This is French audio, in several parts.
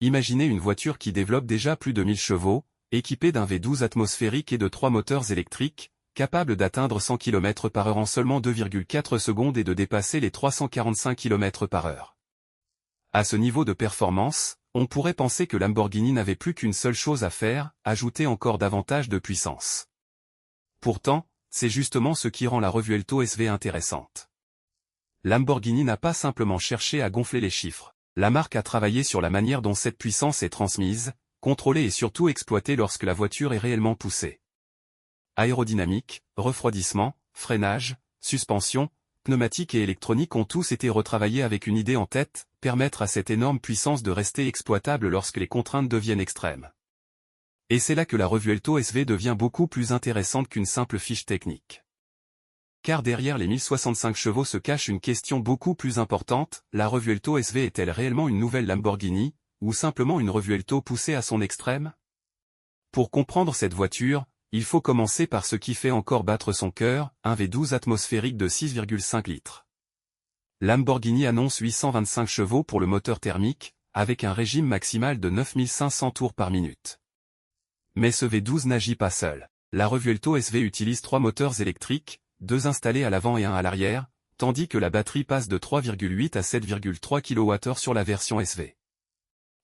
Imaginez une voiture qui développe déjà plus de 1000 chevaux, équipée d'un V12 atmosphérique et de 3 moteurs électriques, capable d'atteindre 100 km/h en seulement 2,4 secondes et de dépasser les 345 km/h. À ce niveau de performance, on pourrait penser que Lamborghini n'avait plus qu'une seule chose à faire, ajouter encore davantage de puissance. Pourtant, c'est justement ce qui rend la Revuelto SV intéressante. Lamborghini n'a pas simplement cherché à gonfler les chiffres. La marque a travaillé sur la manière dont cette puissance est transmise, contrôlée et surtout exploitée lorsque la voiture est réellement poussée. Aérodynamique, refroidissement, freinage, suspension, pneumatique et électronique ont tous été retravaillés avec une idée en tête, permettre à cette énorme puissance de rester exploitable lorsque les contraintes deviennent extrêmes. Et c'est là que la Revuelto SV devient beaucoup plus intéressante qu'une simple fiche technique. Car derrière les 1065 chevaux se cache une question beaucoup plus importante, la Revuelto SV est-elle réellement une nouvelle Lamborghini, ou simplement une Revuelto poussée à son extrême? Pour comprendre cette voiture, il faut commencer par ce qui fait encore battre son cœur, un V12 atmosphérique de 6,5 litres. Lamborghini annonce 825 chevaux pour le moteur thermique, avec un régime maximal de 9500 tours par minute. Mais ce V12 n'agit pas seul. La Revuelto SV utilise 3 moteurs électriques, 2 installés à l'avant et 1 à l'arrière, tandis que la batterie passe de 3,8 à 7,3 kWh sur la version SV.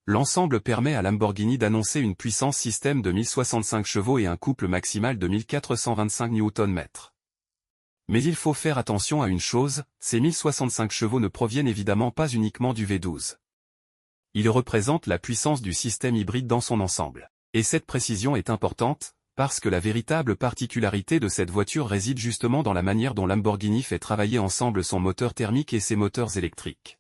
L'ensemble permet à Lamborghini d'annoncer une puissance système de 1065 chevaux et un couple maximal de 1425 Nm. Mais il faut faire attention à une chose, ces 1065 chevaux ne proviennent évidemment pas uniquement du V12. Ils représentent la puissance du système hybride dans son ensemble. Et cette précision est importante, parce que la véritable particularité de cette voiture réside justement dans la manière dont Lamborghini fait travailler ensemble son moteur thermique et ses moteurs électriques.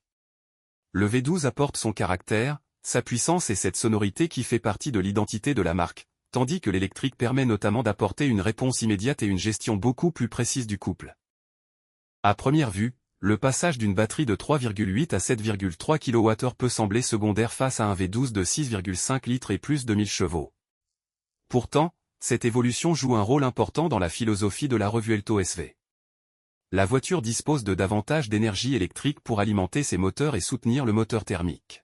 Le V12 apporte son caractère, sa puissance et cette sonorité qui fait partie de l'identité de la marque, tandis que l'électrique permet notamment d'apporter une réponse immédiate et une gestion beaucoup plus précise du couple. À première vue, le passage d'une batterie de 3,8 à 7,3 kWh peut sembler secondaire face à un V12 de 6,5 litres et plus de 1000 chevaux. Pourtant, cette évolution joue un rôle important dans la philosophie de la Revuelto SV. La voiture dispose de davantage d'énergie électrique pour alimenter ses moteurs et soutenir le moteur thermique.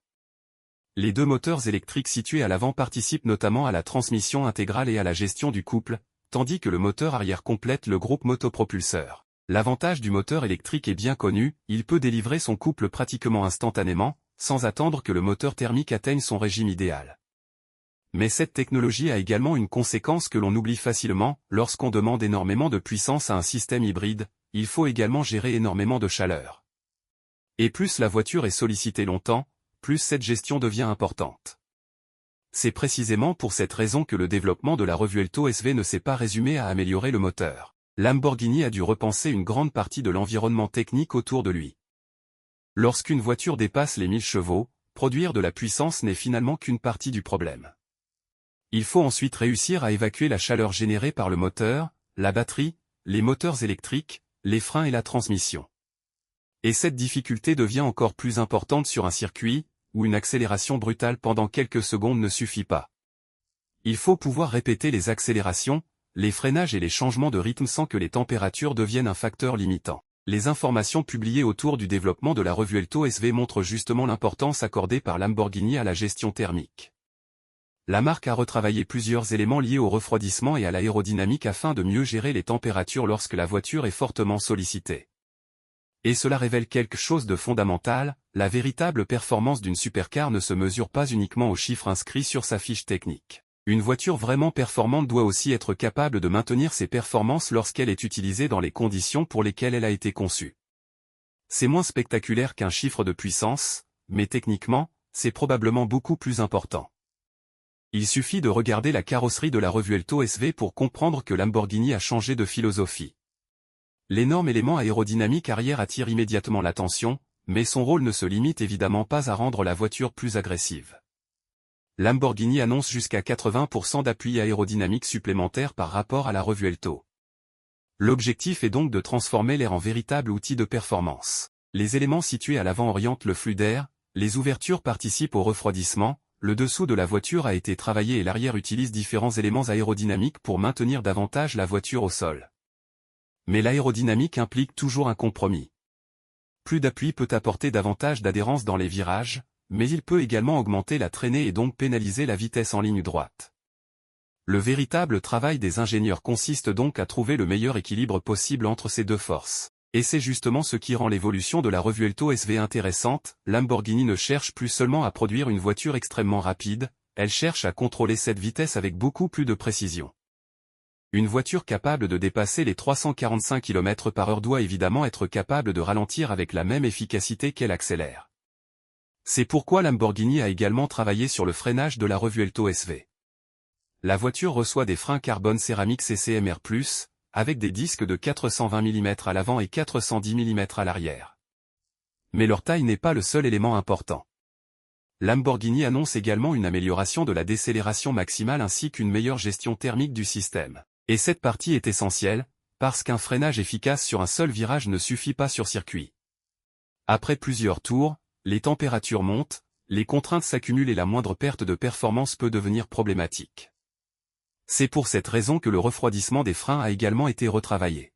Les 2 moteurs électriques situés à l'avant participent notamment à la transmission intégrale et à la gestion du couple, tandis que le moteur arrière complète le groupe motopropulseur. L'avantage du moteur électrique est bien connu, il peut délivrer son couple pratiquement instantanément, sans attendre que le moteur thermique atteigne son régime idéal. Mais cette technologie a également une conséquence que l'on oublie facilement, lorsqu'on demande énormément de puissance à un système hybride, il faut également gérer énormément de chaleur. Et plus la voiture est sollicitée longtemps, plus cette gestion devient importante. C'est précisément pour cette raison que le développement de la Revuelto SV ne s'est pas résumé à améliorer le moteur. Lamborghini a dû repenser une grande partie de l'environnement technique autour de lui. Lorsqu'une voiture dépasse les 1000 chevaux, produire de la puissance n'est finalement qu'une partie du problème. Il faut ensuite réussir à évacuer la chaleur générée par le moteur, la batterie, les moteurs électriques, les freins et la transmission. Et cette difficulté devient encore plus importante sur un circuit, où une accélération brutale pendant quelques secondes ne suffit pas. Il faut pouvoir répéter les accélérations, les freinages et les changements de rythme sans que les températures deviennent un facteur limitant. Les informations publiées autour du développement de la Revuelto SV montrent justement l'importance accordée par Lamborghini à la gestion thermique. La marque a retravaillé plusieurs éléments liés au refroidissement et à l'aérodynamique afin de mieux gérer les températures lorsque la voiture est fortement sollicitée. Et cela révèle quelque chose de fondamental, la véritable performance d'une supercar ne se mesure pas uniquement aux chiffres inscrits sur sa fiche technique. Une voiture vraiment performante doit aussi être capable de maintenir ses performances lorsqu'elle est utilisée dans les conditions pour lesquelles elle a été conçue. C'est moins spectaculaire qu'un chiffre de puissance, mais techniquement, c'est probablement beaucoup plus important. Il suffit de regarder la carrosserie de la Revuelto SV pour comprendre que Lamborghini a changé de philosophie. L'énorme élément aérodynamique arrière attire immédiatement l'attention, mais son rôle ne se limite évidemment pas à rendre la voiture plus agressive. Lamborghini annonce jusqu'à 80% d'appui aérodynamique supplémentaire par rapport à la Revuelto. L'objectif est donc de transformer l'air en véritable outil de performance. Les éléments situés à l'avant orientent le flux d'air, les ouvertures participent au refroidissement, le dessous de la voiture a été travaillé et l'arrière utilise différents éléments aérodynamiques pour maintenir davantage la voiture au sol. Mais l'aérodynamique implique toujours un compromis. Plus d'appui peut apporter davantage d'adhérence dans les virages, mais il peut également augmenter la traînée et donc pénaliser la vitesse en ligne droite. Le véritable travail des ingénieurs consiste donc à trouver le meilleur équilibre possible entre ces deux forces. Et c'est justement ce qui rend l'évolution de la Revuelto SV intéressante. Lamborghini ne cherche plus seulement à produire une voiture extrêmement rapide, elle cherche à contrôler cette vitesse avec beaucoup plus de précision. Une voiture capable de dépasser les 345 km/h doit évidemment être capable de ralentir avec la même efficacité qu'elle accélère. C'est pourquoi Lamborghini a également travaillé sur le freinage de la Revuelto SV. La voiture reçoit des freins carbone céramique CCMR+, avec des disques de 420 mm à l'avant et 410 mm à l'arrière. Mais leur taille n'est pas le seul élément important. Lamborghini annonce également une amélioration de la décélération maximale ainsi qu'une meilleure gestion thermique du système. Et cette partie est essentielle, parce qu'un freinage efficace sur un seul virage ne suffit pas sur circuit. Après plusieurs tours, les températures montent, les contraintes s'accumulent et la moindre perte de performance peut devenir problématique. C'est pour cette raison que le refroidissement des freins a également été retravaillé.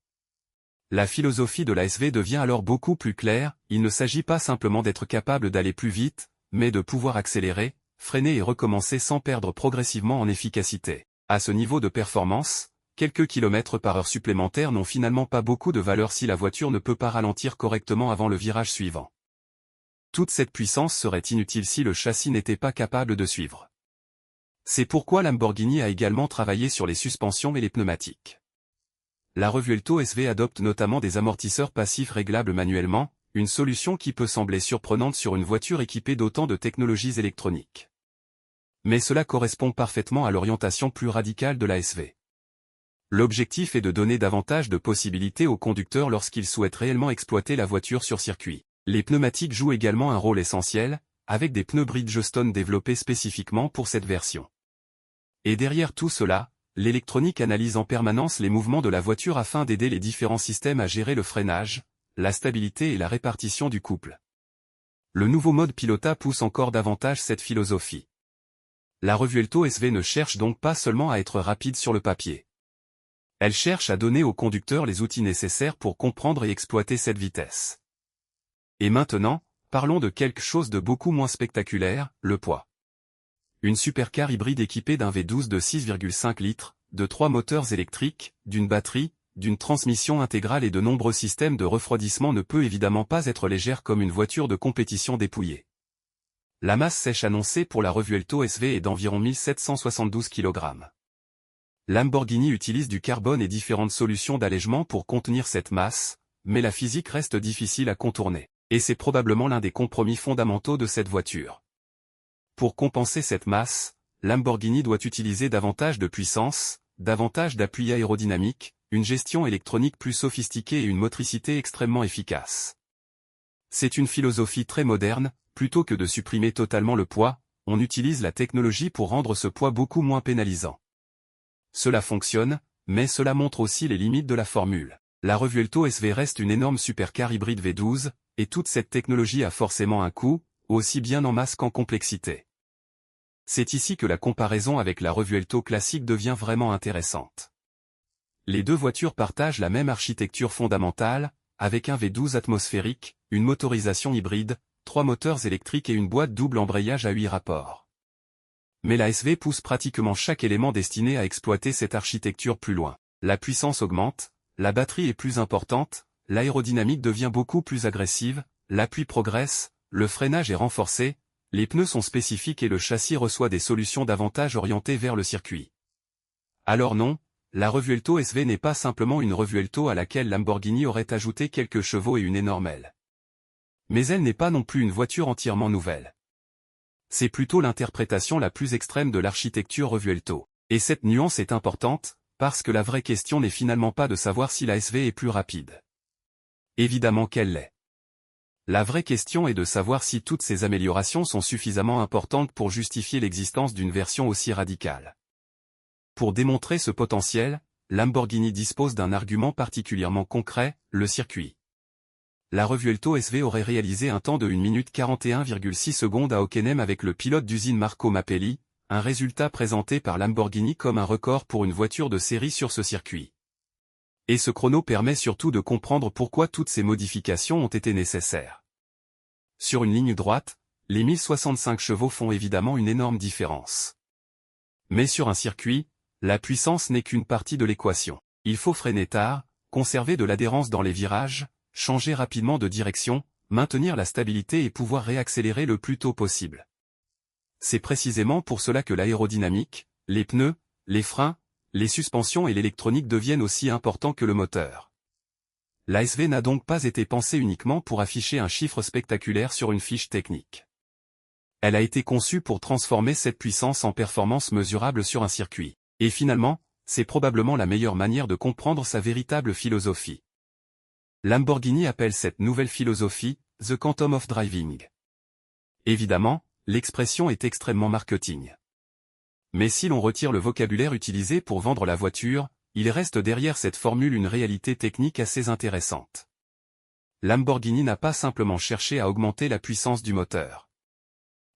La philosophie de la SV devient alors beaucoup plus claire, il ne s'agit pas simplement d'être capable d'aller plus vite, mais de pouvoir accélérer, freiner et recommencer sans perdre progressivement en efficacité. À ce niveau de performance, quelques kilomètres par heure supplémentaires n'ont finalement pas beaucoup de valeur si la voiture ne peut pas ralentir correctement avant le virage suivant. Toute cette puissance serait inutile si le châssis n'était pas capable de suivre. C'est pourquoi Lamborghini a également travaillé sur les suspensions et les pneumatiques. La Revuelto SV adopte notamment des amortisseurs passifs réglables manuellement, une solution qui peut sembler surprenante sur une voiture équipée d'autant de technologies électroniques. Mais cela correspond parfaitement à l'orientation plus radicale de la SV. L'objectif est de donner davantage de possibilités aux conducteurs lorsqu'ils souhaitent réellement exploiter la voiture sur circuit. Les pneumatiques jouent également un rôle essentiel, avec des pneus Bridgestone développés spécifiquement pour cette version. Et derrière tout cela, l'électronique analyse en permanence les mouvements de la voiture afin d'aider les différents systèmes à gérer le freinage, la stabilité et la répartition du couple. Le nouveau mode Pilota pousse encore davantage cette philosophie. La Revuelto SV ne cherche donc pas seulement à être rapide sur le papier. Elle cherche à donner aux conducteurs les outils nécessaires pour comprendre et exploiter cette vitesse. Et maintenant, parlons de quelque chose de beaucoup moins spectaculaire, le poids. Une supercar hybride équipée d'un V12 de 6,5 litres, de 3 moteurs électriques, d'une batterie, d'une transmission intégrale et de nombreux systèmes de refroidissement ne peut évidemment pas être légère comme une voiture de compétition dépouillée. La masse sèche annoncée pour la Revuelto SV est d'environ 1772 kg. Lamborghini utilise du carbone et différentes solutions d'allègement pour contenir cette masse, mais la physique reste difficile à contourner, et c'est probablement l'un des compromis fondamentaux de cette voiture. Pour compenser cette masse, Lamborghini doit utiliser davantage de puissance, davantage d'appui aérodynamique, une gestion électronique plus sophistiquée et une motricité extrêmement efficace. C'est une philosophie très moderne, plutôt que de supprimer totalement le poids, on utilise la technologie pour rendre ce poids beaucoup moins pénalisant. Cela fonctionne, mais cela montre aussi les limites de la formule. La Revuelto SV reste une énorme supercar hybride V12, et toute cette technologie a forcément un coût, aussi bien en masse qu'en complexité. C'est ici que la comparaison avec la Revuelto classique devient vraiment intéressante. Les deux voitures partagent la même architecture fondamentale, avec un V12 atmosphérique, une motorisation hybride, 3 moteurs électriques et une boîte double embrayage à 8 rapports. Mais la SV pousse pratiquement chaque élément destiné à exploiter cette architecture plus loin. La puissance augmente, la batterie est plus importante, l'aérodynamique devient beaucoup plus agressive, l'appui progresse, le freinage est renforcé, les pneus sont spécifiques et le châssis reçoit des solutions davantage orientées vers le circuit. Alors non, la Revuelto SV n'est pas simplement une Revuelto à laquelle Lamborghini aurait ajouté quelques chevaux et une énorme aile. Mais elle n'est pas non plus une voiture entièrement nouvelle. C'est plutôt l'interprétation la plus extrême de l'architecture Revuelto. Et cette nuance est importante, parce que la vraie question n'est finalement pas de savoir si la SV est plus rapide. Évidemment qu'elle l'est. La vraie question est de savoir si toutes ces améliorations sont suffisamment importantes pour justifier l'existence d'une version aussi radicale. Pour démontrer ce potentiel, Lamborghini dispose d'un argument particulièrement concret, le circuit. La Revuelto SV aurait réalisé un temps de 1 minute 41,6 secondes à Hockenheim avec le pilote d'usine Marco Mappelli, un résultat présenté par Lamborghini comme un record pour une voiture de série sur ce circuit. Et ce chrono permet surtout de comprendre pourquoi toutes ces modifications ont été nécessaires. Sur une ligne droite, les 1065 chevaux font évidemment une énorme différence. Mais sur un circuit, la puissance n'est qu'une partie de l'équation. Il faut freiner tard, conserver de l'adhérence dans les virages, changer rapidement de direction, maintenir la stabilité et pouvoir réaccélérer le plus tôt possible. C'est précisément pour cela que l'aérodynamique, les pneus, les freins, les suspensions et l'électronique deviennent aussi importants que le moteur. La SV n'a donc pas été pensée uniquement pour afficher un chiffre spectaculaire sur une fiche technique. Elle a été conçue pour transformer cette puissance en performance mesurable sur un circuit. Et finalement, c'est probablement la meilleure manière de comprendre sa véritable philosophie. Lamborghini appelle cette nouvelle philosophie « The Quantum of Driving ». Évidemment, l'expression est extrêmement marketing. Mais si l'on retire le vocabulaire utilisé pour vendre la voiture, il reste derrière cette formule une réalité technique assez intéressante. Lamborghini n'a pas simplement cherché à augmenter la puissance du moteur.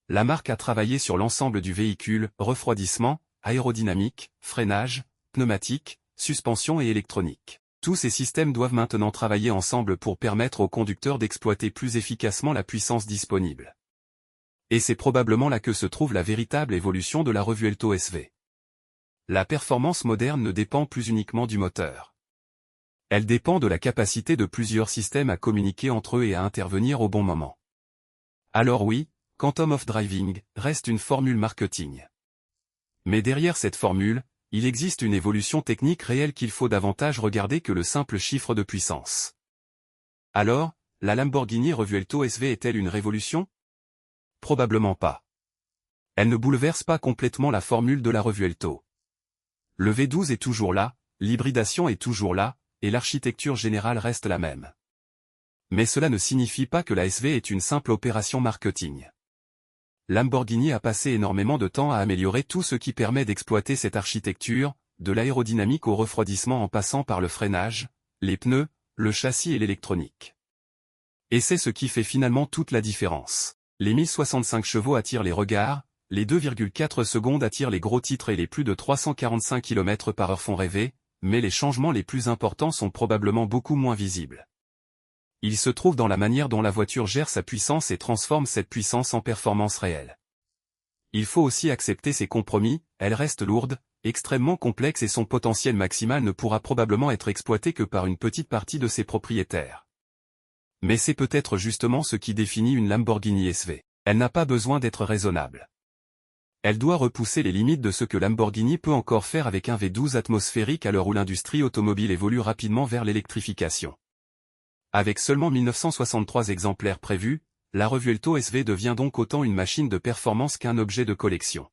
La marque a travaillé sur l'ensemble du véhicule, refroidissement, aérodynamique, freinage, pneumatique, suspension et électronique. Tous ces systèmes doivent maintenant travailler ensemble pour permettre aux conducteurs d'exploiter plus efficacement la puissance disponible. Et c'est probablement là que se trouve la véritable évolution de la Revuelto SV. La performance moderne ne dépend plus uniquement du moteur. Elle dépend de la capacité de plusieurs systèmes à communiquer entre eux et à intervenir au bon moment. Alors oui, Quantum of Driving reste une formule marketing. Mais derrière cette formule, il existe une évolution technique réelle qu'il faut davantage regarder que le simple chiffre de puissance. Alors, la Lamborghini Revuelto SV est-elle une révolution? Probablement pas. Elle ne bouleverse pas complètement la formule de la Revuelto. Le V12 est toujours là, l'hybridation est toujours là, et l'architecture générale reste la même. Mais cela ne signifie pas que la SV est une simple opération marketing. Lamborghini a passé énormément de temps à améliorer tout ce qui permet d'exploiter cette architecture, de l'aérodynamique au refroidissement en passant par le freinage, les pneus, le châssis et l'électronique. Et c'est ce qui fait finalement toute la différence. Les 1065 chevaux attirent les regards, les 2,4 secondes attirent les gros titres et les plus de 345 km/h font rêver, mais les changements les plus importants sont probablement beaucoup moins visibles. Ils se trouvent dans la manière dont la voiture gère sa puissance et transforme cette puissance en performance réelle. Il faut aussi accepter ces compromis, elle reste lourde, extrêmement complexe et son potentiel maximal ne pourra probablement être exploité que par une petite partie de ses propriétaires. Mais c'est peut-être justement ce qui définit une Lamborghini SV. Elle n'a pas besoin d'être raisonnable. Elle doit repousser les limites de ce que Lamborghini peut encore faire avec un V12 atmosphérique à l'heure où l'industrie automobile évolue rapidement vers l'électrification. Avec seulement 1963 exemplaires prévus, la Revuelto SV devient donc autant une machine de performance qu'un objet de collection.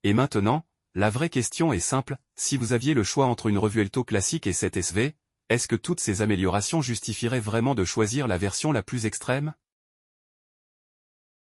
Et maintenant, la vraie question est simple, si vous aviez le choix entre une Revuelto classique et cette SV, est-ce que toutes ces améliorations justifieraient vraiment de choisir la version la plus extrême ?